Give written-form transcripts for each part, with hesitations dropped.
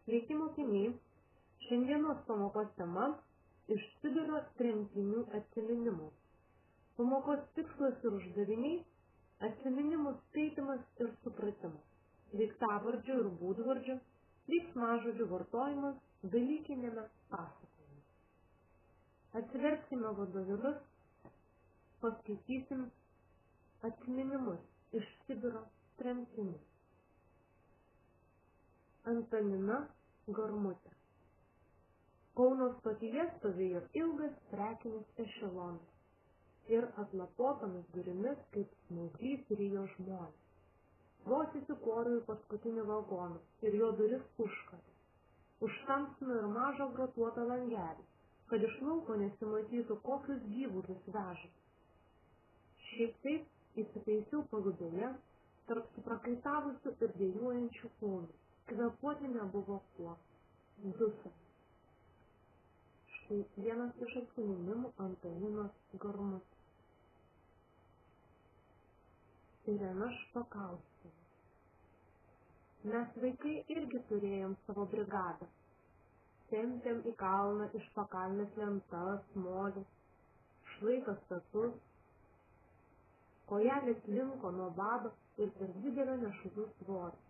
Sveiki mokiniai, šiandienos pamokos tema iš Sibiro tremtinių atsiminimų. Pamokos tikslas ir uždaviniai – atsiminimų skaitymas ir supratimas, daiktavardžių ir būdvardžių, veiksmažodžių vartojimas dalykinėme pasakojime. Atsiverskime vadovėlius, paskaitysim atsiminimus iš Sibiro tremtinių. Antanina Garmutė. Kauno stotyje stovėjo ilgas prekinis ešelonas ir atlapotomis durimis kaip smauglys rijo žmonės. Vos įsikorijo į paskutinį vagoną ir jo duris užkatė. Užtamsino ir mažą grotuotą langelį, kad iš lauko nesimatytų, kokius gyvulius veža. Šiaip taip įsitaisiau palubėje tarp suprakaitavusių ir dejuojančių kūnų. Kvėpuoti nebuvo kuo. Dusa. Štai vienas iš atsiminimų Antaninos Garmutės. Irena Špakauskienė. Mes vaikai irgi turėjom savo brigadą. Tempėm į kalną iš pakalnės lentas, molis, šlaikas status. Kojelės linko nuo bado ir per didelę nešulių svorį.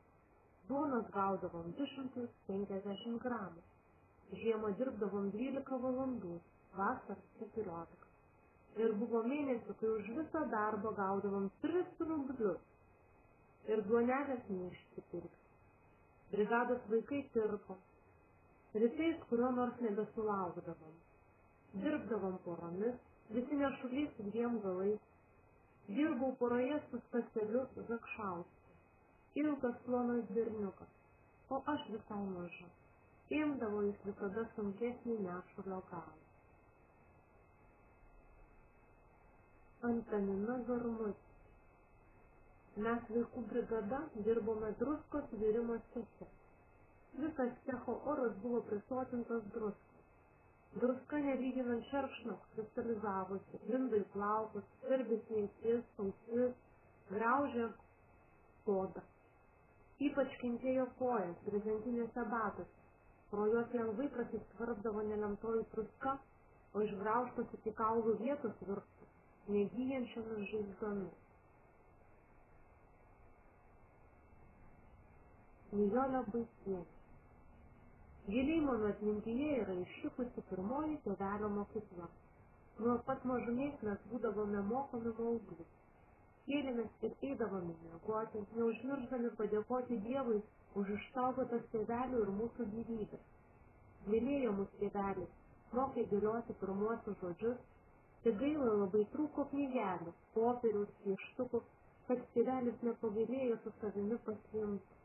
Duonos gaudavom 250 gramų. Žiemą dirbdavom 12 valandų, vasarą 14. Ir buvo mėnesių, kai už visą darbą gaudavom 3 rublius. Ir duonelės neišsipirkti. Brigados vaikai tirpo. Rytais kurio nors nebesulaukdavom. Dirbdavom poromis, visi nešuliai su 2 galais. Dirbau poroje su Staseliu Zakšausku. Ilgas plonas berniukas, o aš visai maža. Imdavo jis visada sunkesnį nešulio galą. Antanina Garmutė. Mes vaikų brigada dirbome druskos virimo ceche. Visas cecho oras buvo prisotintas druskos. Druska nelyginant šerkšno kristalizavusi, lindo į plaukus, skverbėsi į akis, ausis, graužė odą. Ypač kentėjo kojas, brezentinėse batuose. Pro juos lengvai prasiskverbdavo nelemtoji druska, o išgraužtos iki kaulų vietos virto negyjančiomis žaizdomis. Nijolė Baisienė. Giliai mano atmintyje yra išlikusi pirmoji tėvelio mokykla. Nuo pat mažumės mes būdavome mokomi maldų. Kėlėmės ir eidavome miegoti, neužmiršdami padėkoti Dievui už išsaugotas tėvelių ir mūsų gyvybę. Mylėjo mus tėvelis, mokė dėlioti pirmuosius žodžius, tik gaila labai trūko knygelių, popieriaus, pieštukų, kad tėvelis nepagailėjo su savimi pasiimti.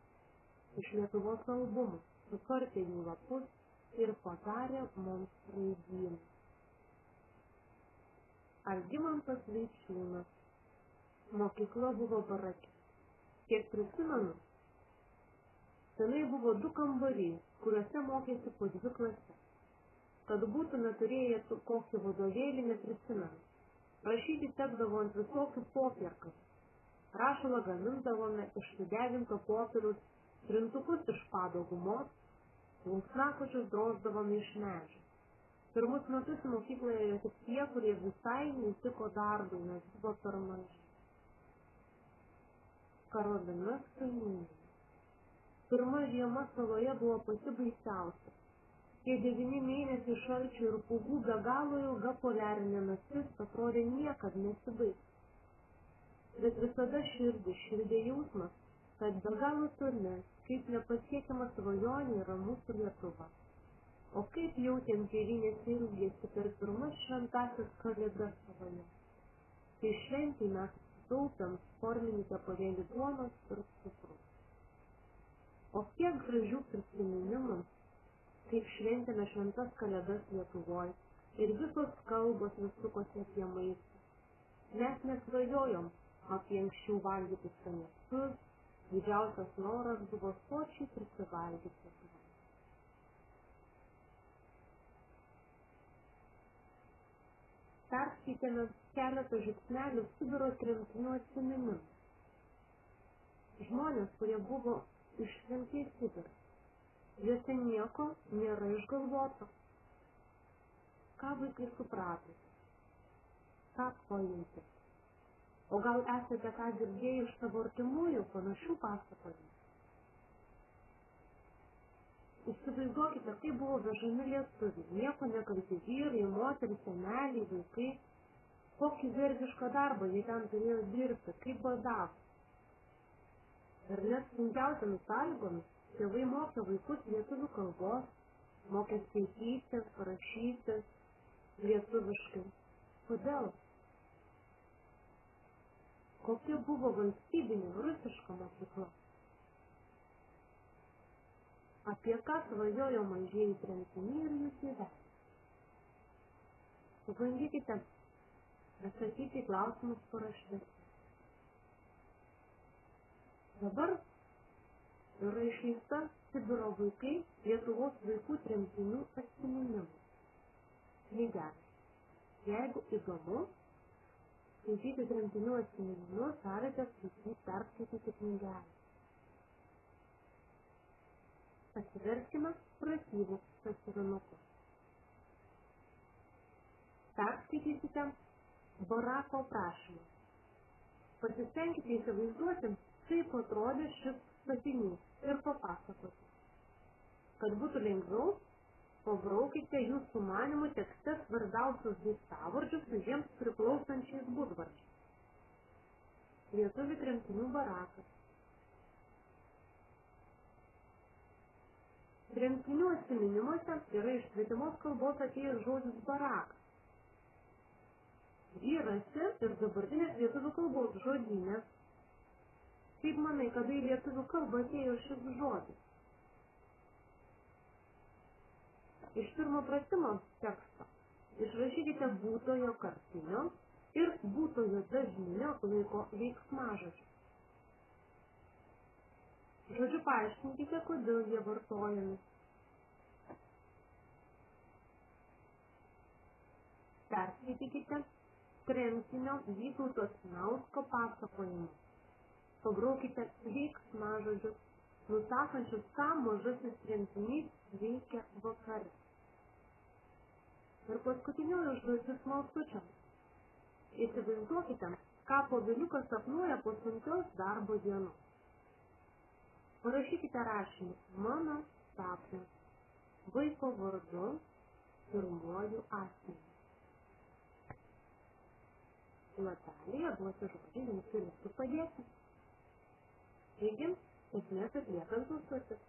Iš Lietuvos albumų sukarpė jų lapus ir padarė mums raidynų. Algimantas Vaičiūnas. Mokykla buvo barakė. Kiek prisimenu, senai buvo 2 kambariai, kuriuose mokėsi po 2 klases. Kad būtume turėję kokį vadovėlį, neprisimenu. Rašyti tekdavo ant visokių popierkų. Rašalą gamindavome iš sudeginto popieriaus, trintukus iš pado gumos, plunksnakočius droždavome iš medžio. Pirmus metus mokykloje ėjo tik tie, kurie visai netiko darbui, nes buvo per mažai. Karolina Stanienė. Pirma žiema saloje buvo pati baisiausia. Tie 9 mėnesiai šalčių ir pūgų be galo ilga poliarinė naktis atrodė niekad nesibaigs. Bet visada širdė jausmas, kad be galo toli, kaip nepasiekiama svajonė yra mūsų Lietuva. O kaip jautėm tėvynės ilgesį per pirmas šventąsias kalėdas saloje. Tai šventei mes taupėm forminį kepalėlį duonos ir cukrų. O kiek gražių prisiminimų, kaip šventėme šventas kalėdas Lietuvoje ir visos kalbos vis sukosi apie maistą. Mes nesvajojom apie anksčiau valgytus skanėstus, didžiausias noras buvo sočiai prisivalgyti Lietuvoje. Perskaitėme keletą žingsnelių Sibiro tremtinių atsiminimų. Žmonės, kurie buvo ištremti į Sibirą. Juose nieko nėra išgalvoto. Ką vaikai suprato? Ką pajutė? O gal esate ką girdėję iš savo artimųjų panašių pasakojimų? Įsivaizduokite, kaip buvo vežami lietuviai, nieko nekalti vyrai, moterys, seneliai, vaikai. Kokį vergišką darbą jie ten turėjo dirbti, kaip badavo. Ir net sunkiausiamis sąlygomis tėvai mokė vaikus lietuvių kalbos, mokė skaityti, rašyti lietuviškai. Kodėl? Kokia buvo valstybinė rusiška mokykla? Apie ką svajojo mažieji tremtiniai ir jų tėveliai? Pabandykite atsakyti į klausimus paraštėse. Dabar yra išleista Sibiro vaikai Lietuvos vaikų tremtinių atsiminimų knygelė. Jeigu įdomu, skaityti tremtinių atsiminimus, galite perskaityti knygelę. Atsiverskime pratyvų sąsiuvinukus. Perskaitysite barako aprašymą. Pasistengkite įsivaizduoti, kaip atrodė šis statinys ir papasakoti. Kad būtų lengviau, pabraukite jūsų manymų tekste svarbiausius daiktavardžius su jiems priklausančiais būdvardžiais. Lietuvių tremtinių barakas. Tremtinių atsiminimuose yra iš svetimos kalbos atėjęs žodis barakas. Jį rasti ir dabartinės lietuvių kalbos žodyne. Kaip manai, kada į lietuvių kalbą atėjo šis žodis? Iš pirmo pratimo teksto išrašykite būtojo kartinio ir būtojo dažninio laiko veiksmažodžių. Žodžiu, paaiškinkite, kodėl jie vartojami. Perskaitykite tremtinio Vytauto Siniausko pasakojimą. Pabraukite veiksmažodžius, nusakančius, ką mažasis tremtinys veikia vakare. Ir paskutinioji užduotis smalsučiams. Įsivaizduokite, ką poviliukas sapnuoja po sunkios darbo dienos. Parašykite rašinį mano sapnas, vaiko vardu, pirmuoju asmeniu. Lapelėje duoti žodžiai jums turėtų padėti. Taigi, esmės atliekant užduotis.